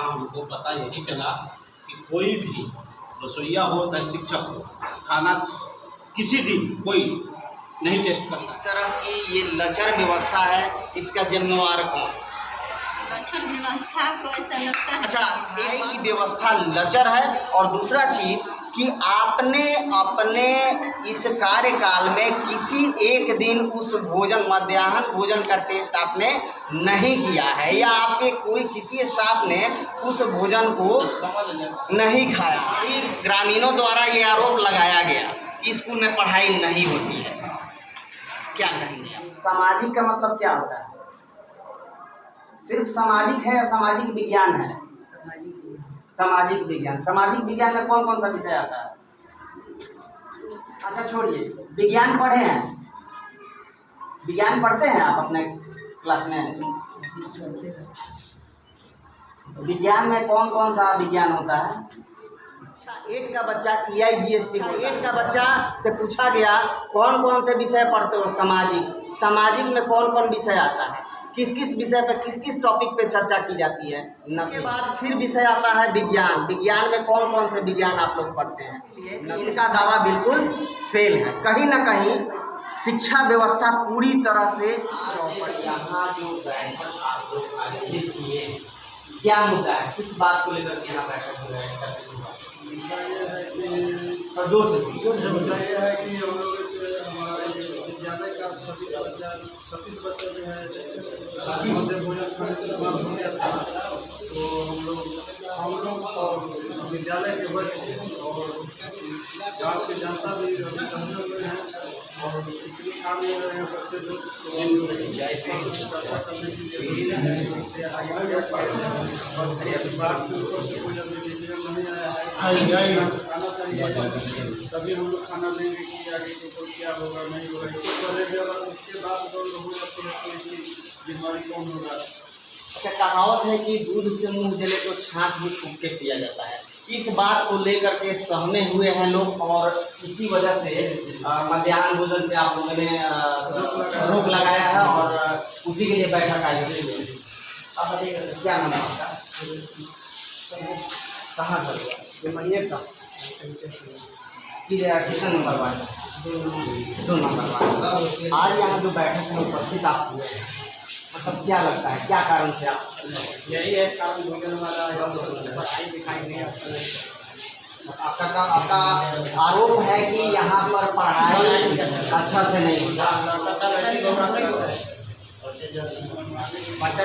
हमको पता यही चला कि कोई भी रसोईया हो चाहे शिक्षक हो, खाना किसी दिन कोई नहीं टेस्ट करता। इस तरह की ये लचर व्यवस्था है, इसका जिम्मेवार कौन? लचर व्यवस्था को ऐसा लगता है। अच्छा, एक की व्यवस्था लचर है और दूसरा चीज कि आपने अपने इस कार्यकाल में किसी एक दिन उस भोजन मध्याह्न भोजन का टेस्ट आपने नहीं किया है, या आपके कोई किसी स्टाफ ने उस भोजन को नहीं खाया। ग्रामीणों द्वारा ये आरोप लगाया गया कि स्कूल में पढ़ाई नहीं होती है। क्या कहेंगे? सामाजिक का मतलब क्या होता है? सिर्फ सामाजिक है या सामाजिक विज्ञान है? सामाजिक विज्ञान। सामाजिक विज्ञान में कौन कौन सा विषय आता है? अच्छा छोड़िए, विज्ञान पढ़े हैं? विज्ञान पढ़ते हैं आप अपने क्लास में? विज्ञान में कौन कौन सा विज्ञान होता है? 8 का बच्चा EIGST 8 का बच्चा से पूछा गया कौन कौन से विषय पढ़ते हो? सामाजिक में कौन कौन विषय आता है? किस किस विषय पे किस किस टॉपिक पे चर्चा की जाती है? उसके बाद फिर विषय आता है विज्ञान। विज्ञान में कौन कौन से विज्ञान आप लोग पढ़ते हैं? इनका दावा बिल्कुल फेल है। कहीं ना कहीं शिक्षा व्यवस्था पूरी तरह से यहाँ जो आयोजित किए, क्या मुद्दा है? किस बात को लेकर के यहाँ बैठक हो रहा है? और जोर से मुद्दा यह है कि हम लोग हमारे विद्यालय का 36 बच्चा जो है मध्य भोजन खाने के बाद हो गया था। तो हम लोग और विद्यालय के बच्चे और गाँव के जनता भी करने हुए हैं और पिछले काम में रहे बच्चे जो चर्चा करने के लिए विभाग के ऊपर से कोई अभी डिसीजन नहीं आया है। खाना चाहिए तभी हम लोग खाना लेंगे कि आगे को क्या होगा नहीं होगा। उसके बाद होगा तो इसकी बीमारी कौन होगा। अच्छा, कहावत है कि दूध से मुंह जले तो छाछ भी फूंक के पिया जाता है। इस बात को लेकर के सहमे हुए हैं लोग और इसी वजह से मध्याह्न भोजन पे आप लोगों ने रोक लगाया है और उसी के लिए बैठक आयोजित हुई है। अब बताइएगा क्या नाम है आपका? कहाँ पर हुआ? कितना नंबर वार्ड? 2 number ward. आज यहाँ जो बैठक में उपस्थित आप हुए हैं, मतलब क्या लगता है, क्या कारण से आप? यही है कारण, भोजन वाला पढ़ाई लिखाई नहीं। आपका आरोप है कि यहाँ पर पढ़ाई अच्छा से नहीं होता। बच्चा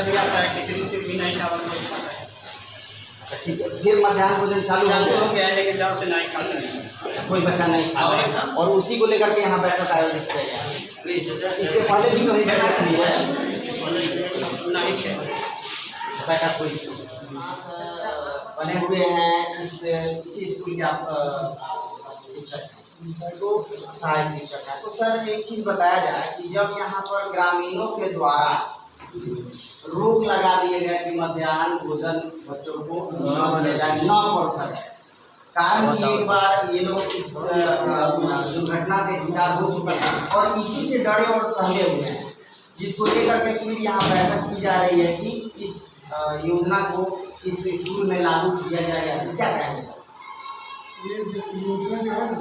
भी आता है, खिचड़ी भी नहीं खा पाता। फिर मध्याह्न भोजन चालू हो गया, लेकिन जब से नहीं खाता है, कोई बच्चा नहीं खा रहा है और उसी को लेकर के यहाँ बैठक आयोजित किया गया। इससे पहले भी कभी बैठक हुई है? बैठक हुई। बने हुए हैं इसी स्कूल के आप शिक्षक, तो सहायक शिक्षक है। तो सर एक चीज़ बताया जाए कि जब यहाँ पर ग्रामीणों के द्वारा रोक लगा दिए गए कि मध्याह्न भोजन बच्चों को न पड़ सके, कारण कि एक बार ये लोग इस दुर्घटना के शिकार हो चुके हैं और इसी से डरे और सहमे हुए हैं, जिसको लेकर के फिर यहाँ बैठक की जा रही है कि इस योजना को इस स्कूल में लागू किया जाएगा। क्या कहेंगे सर? ये योजना जो है ना,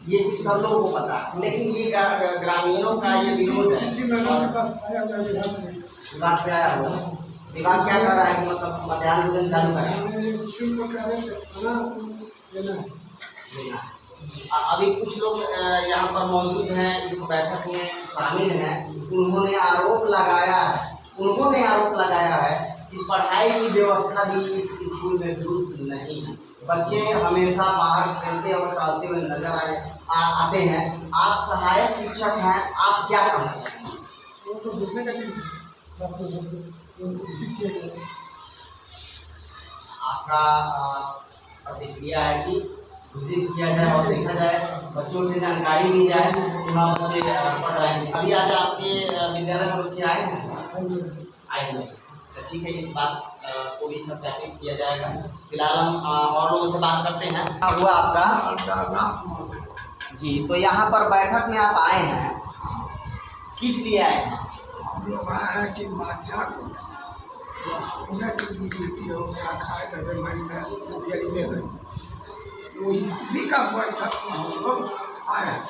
ये चीज़ सब लोगों को पता है, लेकिन ये ग्रामीणों का ये विरोध है। विभाग से आया हुआ, विभाग क्या कर रहा है कि मतलब मध्याह्न भोजन चालू करें। अभी कुछ लोग यहाँ पर मौजूद हैं, इस बैठक में शामिल हैं। उन्होंने आरोप लगाया है कि पढ़ाई की व्यवस्था भी इस स्कूल में दुरुस्त नहीं है। बच्चे हमेशा बाहर खेलते और टहलते हुए नजर आते हैं। आप सहायक शिक्षक हैं, आप क्या कहना चाहते हैं? आपका प्रतिक्रिया है कि विजिट किया जाए और देखा जाए, बच्चों से जानकारी ली जाए कि हाँ बच्चे पढ़ रहे हैं। अभी आज आपके विद्यालय में बच्चे आए हैं? आए हुए। अच्छा ठीक है, इस बात को भी सत्यापित किया जाएगा। फिलहाल हम और लोगों से बात करते हैं। क्या हुआ आपका? जी, तो यहाँ पर बैठक में आप आए हैं, किस लिए आए हैं? लोग आए हैं कि बादशाह को सुनने की ड्यूटी हो गया खाए करके मन में जरिए गए, तो इसी का बैठक में हम लोग आए हैं।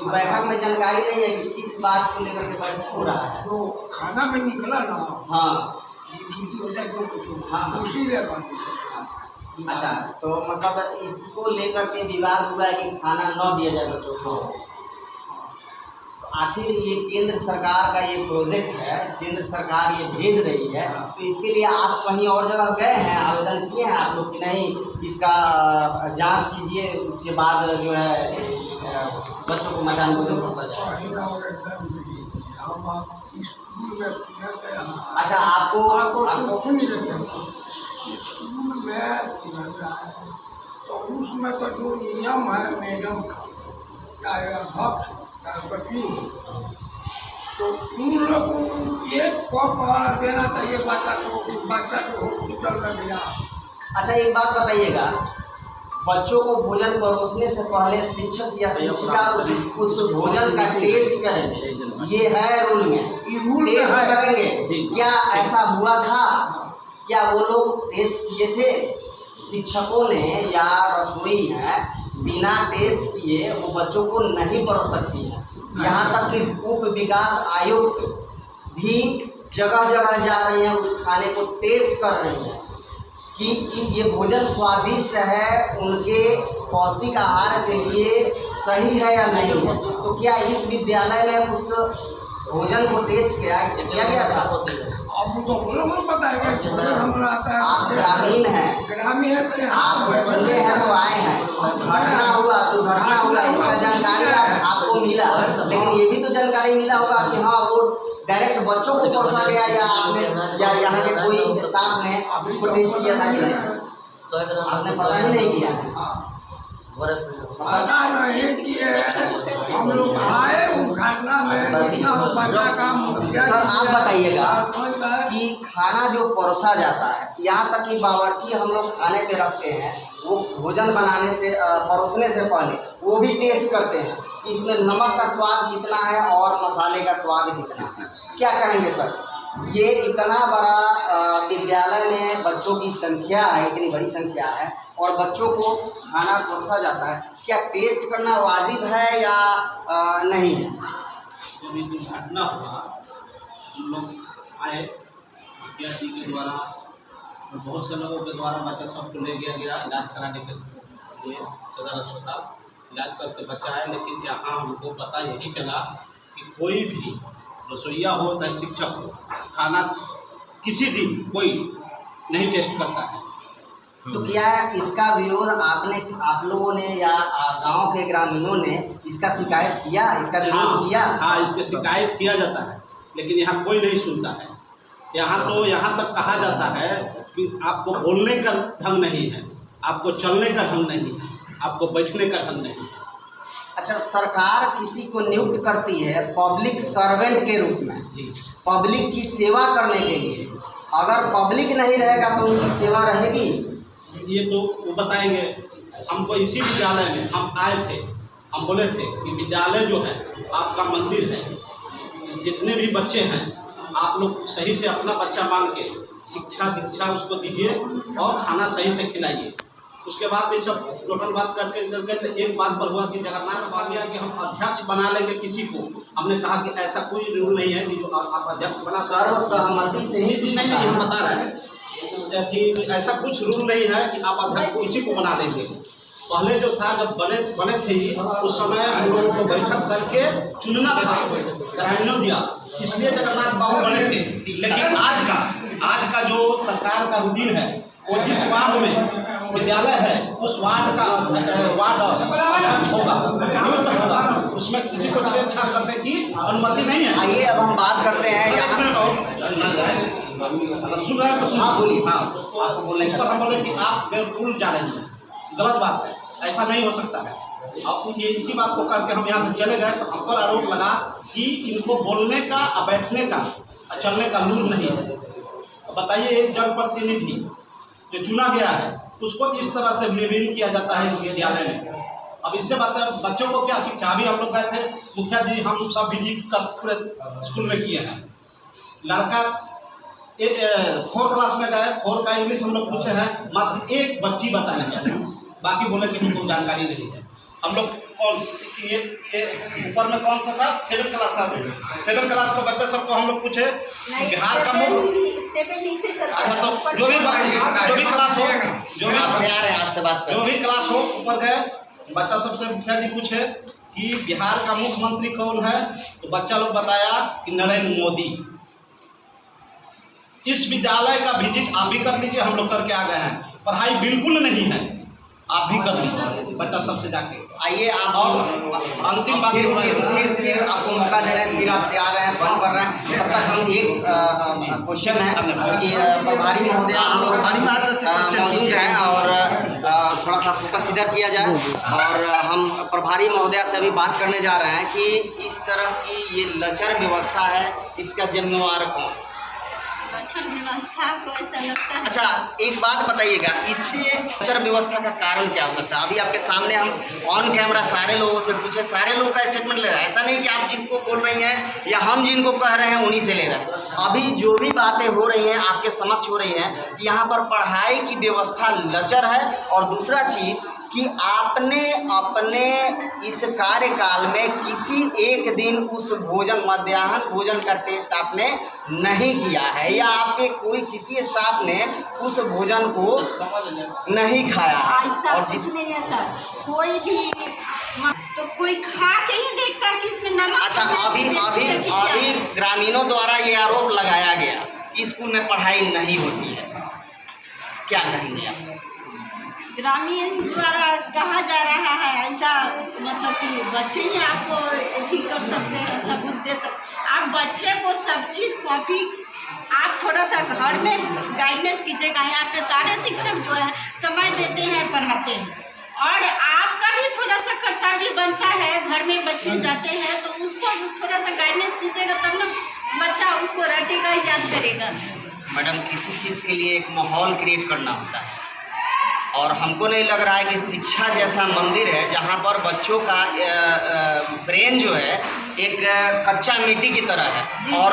बैठक में जानकारी नहीं है कि किस बात को लेकर के बैठक हो रहा है। तो खाना में निकला ना, हाँ ड्यूटी हो जाए तो कुछ हाँ। तो इसीलिए अच्छा, तो मतलब इसको लेकर के विवाद हुआ है कि खाना न दिया जाए बच्चों को। आखिर ये केंद्र सरकार का ये प्रोजेक्ट है, केंद्र सरकार ये भेज रही है, तो इसके लिए आप कहीं और जगह गए हैं, आवेदन किए हैं आप लोग कि नहीं इसका जांच कीजिए, उसके बाद जो है बच्चों को मध्याह्न भोजन परोसा जाए। अच्छा, आपको स्कूल में तो उसमें तो जो नियम है मैडम का, चाहे अध्यक्ष चाहे वकील, तो उन लोग को एक कहना देना चाहिए बच्चा को कि बच्चा जो हॉस्पिटल में गया। अच्छा, एक बात बताइएगा, बच्चों को भोजन परोसने से पहले शिक्षक या शिक्षिका उस भोजन का टेस्ट करेंगे, ये है रूल में, टेस्ट करेंगे। क्या ऐसा हुआ था? क्या वो लोग टेस्ट किए थे? शिक्षकों ने या रसोई है बिना टेस्ट किए वो बच्चों को नहीं परोस सकती है। यहाँ तक कि उप विकास आयुक्त भी जगह जगह जा रही हैं, उस खाने को टेस्ट कर रही हैं कि ये भोजन स्वादिष्ट है, उनके पौष्टिक आहार के लिए सही है या नहीं है। तो क्या इस विद्यालय में उस भोजन को टेस्ट किया गया था? अब तो लोग बताएगा कि हमारा आता है। आप ग्रामीण हैं, ग्रामीण है तो आप सुनने हैं तो आए हैं, घटना हुआ तो घटना हुआ, इसका जानकारी आपको मिला, लेकिन ये भी तो जानकारी मिला होगा कि हाँ वो डायरेक्ट बच्चों को परोसा गया या आपने या यहाँ के कोई स्टाफ ने उसको टेस्ट किया था कि नहीं? आपने पता ही नहीं किया है। पता नहीं किए, हम लोग आए उस घटना में बच्चा का मुखिया। सर आप बताइएगा कि खाना जो परोसा जाता है, यहाँ तक कि बावर्ची हम लोग खाने पे रखते हैं, वो भोजन बनाने से परोसने से पहले वो भी टेस्ट करते हैं कि इसमें नमक का स्वाद कितना है और मसाले का स्वाद कितना है। क्या कहेंगे सर, ये इतना बड़ा विद्यालय में बच्चों की संख्या है, इतनी बड़ी संख्या है और बच्चों को खाना परोसा जाता है, क्या टेस्ट करना वाजिब है या नहीं है? जब ये घटना हुआ हम लोग आए, मुखिया जी के द्वारा और बहुत से लोगों के द्वारा बच्चा सबको ले गया इलाज कराने के लिए सदर अस्पताल इलाज करके बच्चा आए। लेकिन यहाँ हमको पता यही चला कि कोई भी रसोईया हो चाहे शिक्षक हो, खाना किसी दिन कोई नहीं टेस्ट करता है। तो क्या इसका विरोध आप लोगों ने या गांव के ग्रामीणों ने इसका शिकायत किया, इसका विरोध किया? हाँ, इसके शिकायत किया जाता है, लेकिन यहाँ कोई नहीं सुनता है। यहाँ तक कहा जाता है कि आपको बोलने का ढंग नहीं है, आपको चलने का ढंग नहीं है, आपको बैठने का ढंग नहीं है। अच्छा, सरकार किसी को नियुक्त करती है पब्लिक सर्वेंट के रूप में जी, पब्लिक की सेवा करने के लिए। अगर पब्लिक नहीं रहेगा तो उनकी सेवा रहेगी? ये तो वो बताएंगे। हमको इसी विद्यालय में हम आए थे, हम बोले थे कि विद्यालय जो है आपका मंदिर है, जितने भी बच्चे हैं आप लोग सही से अपना बच्चा मान के शिक्षा दीक्षा उसको दीजिए और खाना सही से खिलाइए। उसके बाद भी सब टोटल बात करके गए तो एक बात पर हुआ कि जगन्नाथ मान लिया कि हम अध्यक्ष बना लेंगे किसी को। हमने कहा कि ऐसा कोई रूल नहीं है कि जो आप अध्यक्ष बना सर्वसहमति से ही नहीं, हम बता रहे हैं ऐसा कुछ रूल नहीं है कि आप अध्यक्ष किसी को बना लेंगे। पहले जो था जब बने थे उस समय हम लोगों को बैठक करके चुनना था, ग्रामीणों दिया, इसलिए जगन्नाथ बाबू बने थे। लेकिन आज का जो सरकार का रूटीन है वो जिस वार्ड में विद्यालय है उस वार्ड का अध्यक्ष होगा, नियुक्त होगा, उसमें किसी को छेड़छाड़ करने की अनुमति नहीं है। आइए अब हम बात करते हैं सुन रहे हैं तो हाँ बोलिए। हाँ, आपको बोलने इस पर हम बोले कि आप बिल्कुल जा रही हैं, गलत बात है, ऐसा नहीं हो सकता है। अब ये इसी बात को करके हम यहाँ से चले गए तो हम पर आरोप लगा कि इनको बोलने का बैठने का चलने का रूल नहीं है। बताइए, एक जनप्रतिनिधि जो चुना गया है उसको इस तरह से विलीन किया जाता है इस विद्यालय में, अब इससे बच्चों को क्या शिक्षा? अभी हम लोग गए थे, मुखिया जी हम सब विजिट कर पूरे स्कूल में किए हैं। लड़का 4 क्लास में गए, 4 का इंग्लिश हम लोग पूछे हैं, मात्र एक बच्ची बताई है, बाकी बोले कि तुमको जानकारी नहीं है। हम लोग कौन ये ऊपर में कौन सा था? 7 क्लास था। 7 क्लास के बच्चे सबको हम लोग पूछे बिहार का मुख्य। अच्छा, तो जो भी क्लास हो, जो भी आपसे आ रहे हैं, आपसे बात जो भी क्लास हो, ऊपर गए, बच्चा सबसे मुखिया जी पूछे कि बिहार का मुख्यमंत्री कौन है, तो बच्चा लोग बताया कि नरेंद्र मोदी। इस विद्यालय का विजिट आप भी कर लीजिए, हम लोग करके आ गए हैं। पढ़ाई बिल्कुल नहीं है, आप भी कर लीजिए बच्चा सबसे जाके। आइए आप और अंतिम बात फिर आपको मौका दे रहे हैं, फिर आपसे आ रहे हैं, बंद कर रहे हैं। तब तक हम एक क्वेश्चन है कि प्रभारी महोदय हम लोग मौजूद हैं और थोड़ा सा फोकस इधर किया जाए। और हम प्रभारी महोदय से अभी बात करने जा रहे हैं कि इस तरह की ये लचर व्यवस्था है, इसका जिम्मेवार कौन? लचर व्यवस्था को ऐसा लगता है। अच्छा, एक बात बताइएगा, इससे लचर व्यवस्था का कारण क्या हो सकता है? अभी आपके सामने हम ऑन कैमरा सारे लोगों से पूछे, सारे लोगों का स्टेटमेंट ले रहे हैं। ऐसा नहीं कि आप जिसको बोल रही हैं या हम जिनको कह रहे हैं उन्हीं से ले रहे हैं। अभी जो भी बातें हो रही हैं आपके समक्ष हो रही हैं कि यहाँ पर पढ़ाई की व्यवस्था लचर है, और दूसरा चीज़ कि आपने अपने इस कार्यकाल में किसी एक दिन उस भोजन भोजन का टेस्ट आपने नहीं किया है, या आपके कोई किसी स्टाफ ने उस भोजन को नहीं खाया है। ऐसा और कुछ नहीं है सर, कोई भी तो कोई खा के ही देखता है कि इसमें नमक। अच्छा, अभी ग्रामीणों द्वारा ये आरोप लगाया गया कि स्कूल में पढ़ाई नहीं होती है, क्या कहेंगे आप? ग्रामीण द्वारा कहा जा रहा है ऐसा, मतलब कि बच्चे ही आपको ठीक कर सकते हैं, सबूत दे सकते। आप बच्चे को सब चीज़ कॉपी, आप थोड़ा सा घर में गाइडेंस कीजिएगा। यहाँ पे सारे शिक्षक जो है समय देते हैं, पढ़ाते हैं, और आपका भी थोड़ा सा कर्तव्य बनता है। घर में बच्चे जाते हैं तो उसको थोड़ा सा गाइडेंस कीजिएगा, तब ना बच्चा उसको रटेगा, याद करेगा। मैडम, किसी चीज़ के लिए एक माहौल क्रिएट करना होता है, और हमको नहीं लग रहा है कि शिक्षा जैसा मंदिर है जहाँ पर बच्चों का ब्रेन जो है एक कच्चा मिट्टी की तरह है, और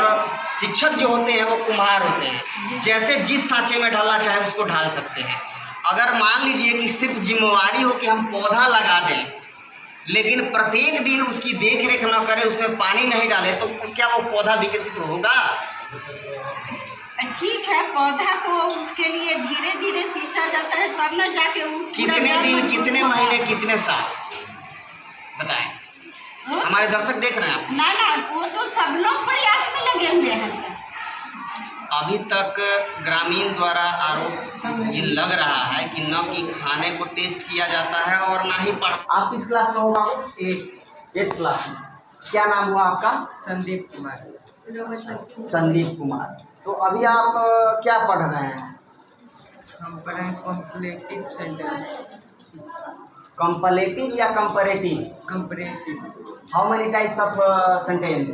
शिक्षक जो होते हैं वो कुम्हार होते हैं, जैसे जिस सांचे में डालना चाहे उसको ढाल सकते हैं। अगर मान लीजिए कि सिर्फ जिम्मेवारी हो कि हम पौधा लगा दें, लेकिन प्रत्येक दिन उसकी देख रेख न करें, उसमें पानी नहीं डालें, तो क्या वो पौधा विकसित होगा? ठीक है, पौधा को उसके लिए धीरे धीरे सींचा जाता है, तब न जाके वो कितने दिन, कितने महीने, कितने साल बताएं? हमारे दर्शक देख रहे हैं आप। ना, वो तो सब लोग प्रयास में लगे हुए हैं सर। अभी तक ग्रामीण द्वारा आरोप ये लग रहा है कि न कि खाने को टेस्ट किया जाता है और ना ही पढ़। आप किस क्लास में होगा? 8 क्लास में। क्या नाम हुआ आपका? संदीप कुमार। संदीप कुमार। तो अभी आप क्या पढ़ रहे हैं? हम पढ़े कॉम्पलेटिव सेंटेंस। कंपलेटिव या comparative? Comparative. How many types of sentence?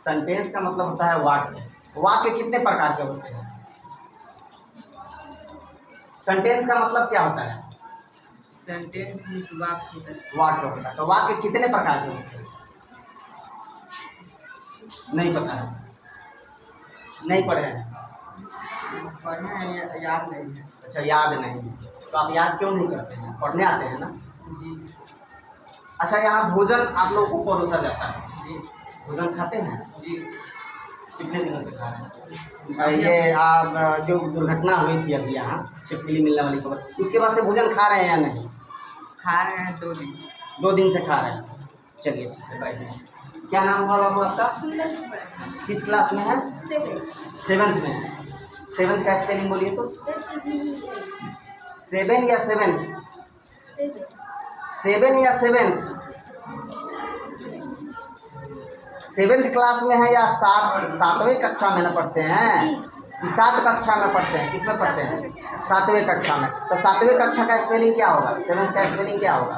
Sentence का मतलब होता है वाक्य। वाक्य कितने प्रकार के होते हैं? सेंटेंस का मतलब क्या होता है? सेंटेंस मीन्स वाक्य। वाक्य होता है। तो वाक्य कितने प्रकार के होते हैं? नहीं पता है, नहीं पढ़े हैं? पढ़े हैं, याद नहीं है। अच्छा, याद नहीं। तो आप याद क्यों नहीं करते हैं? पढ़ने आते हैं ना जी। अच्छा, यहाँ भोजन आप लोगों को परोसा जाता है? जी। भोजन खाते हैं? जी। कितने दिनों से खा रहे हैं? ये आप जो दुर्घटना हुई थी अभी यहाँ छिपकली मिलने वाली खबर, उसके बाद से भोजन खा रहे हैं या नहीं? खा रहे हैं 2 दिन। 2 दिन से खा रहे हैं। चलिए ठीक है, बैठिए। क्या नाम हुआ बाबू आपका? किस क्लास में है? 7th में है। 7th का स्पेलिंग बोलिए तो। 7 या 7? 7 या 7? 7th क्लास में है या 7वीं कक्षा में न पढ़ते हैं? 7 कक्षा में पढ़ते हैं? किस में पढ़ते हैं? 7वीं कक्षा में। तो 7वीं कक्षा का स्पेलिंग क्या होगा? 7th का स्पेलिंग क्या होगा?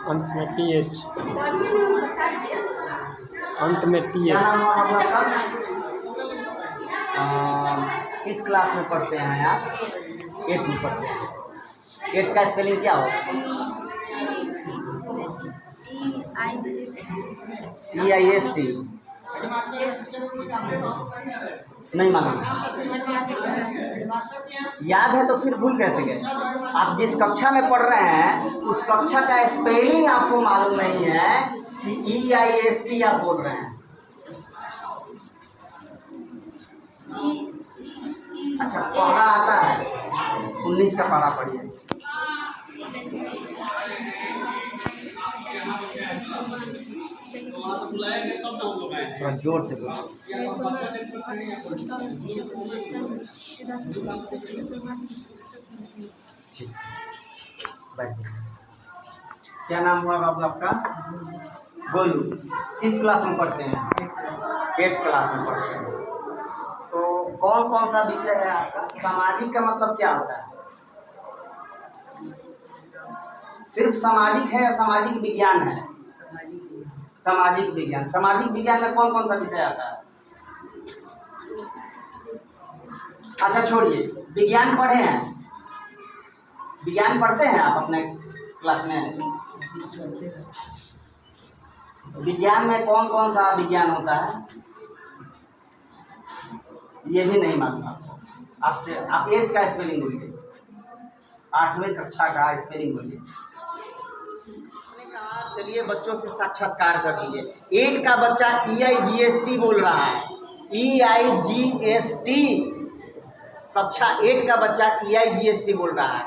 अंत में PH। अंत में PH। क्या नाम हुआ आपका? किस क्लास में पढ़ते हैं आप? 8 में पढ़ते हैं। 8 का स्पेलिंग क्या होगा? EIST नहीं मालूम, याद है तो फिर भूल कैसे गए? आप जिस कक्षा में पढ़ रहे हैं उस कक्षा का स्पेलिंग आपको मालूम नहीं है कि EIST आप बोल रहे हैं। अच्छा, पढ़ा आता है? 19 का पढ़ा पढ़िए। थोड़ा जोर से बोलो। ठीक, बैठिए। क्या नाम हुआ बाबू आपका? गोलू। किस क्लास में पढ़ते हैं? 8 क्लास में पढ़ते हैं। तो कौन कौन सा विषय है आपका? सामाजिक का मतलब क्या होता है? सिर्फ सामाजिक है या सामाजिक विज्ञान है? सामाजिक विज्ञान। सामाजिक विज्ञान में कौन कौन सा विषय आता है? अच्छा छोड़िए, विज्ञान पढ़े हैं? विज्ञान पढ़ते हैं आप अपने क्लास में? विज्ञान में कौन कौन सा विज्ञान होता है? ये भी नहीं मालूम आपको। आपसे आप 8 का स्पेलिंग बोलिए, 8वीं कक्षा का स्पेलिंग बोलिए। चलिए बच्चों से साक्षात्कार कर लीजिए। 8 का बच्चा EIGST बोल रहा है। EIGST। कक्षा 8 का बच्चा EIGST बोल रहा है।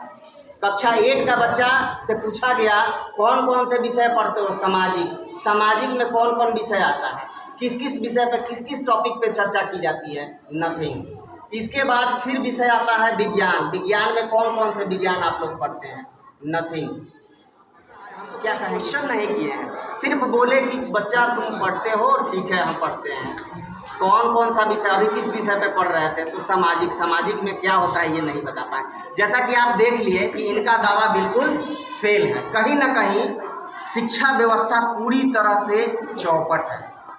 कक्षा 8 का बच्चा से पूछा गया कौन कौन से विषय पढ़ते हो? सामाजिक। सामाजिक में कौन कौन विषय आता है? किस किस विषय पे, किस किस टॉपिक पे चर्चा की जाती है? नथिंग। इसके बाद फिर विषय आता है विज्ञान। विज्ञान में कौन कौन से विज्ञान आप लोग पढ़ते हैं? नथिंग। क्या क्वेश्चन नहीं किए हैं, सिर्फ बोले कि बच्चा तुम पढ़ते हो, ठीक है हम पढ़ते हैं। कौन कौन सा विषय, अभी किस विषय पे पढ़ रहे थे? तो सामाजिक। सामाजिक में क्या होता है ये नहीं बता पाए। जैसा कि आप देख लिए कि इनका दावा बिल्कुल फेल है। कहीं ना कहीं शिक्षा व्यवस्था पूरी तरह से चौपट है।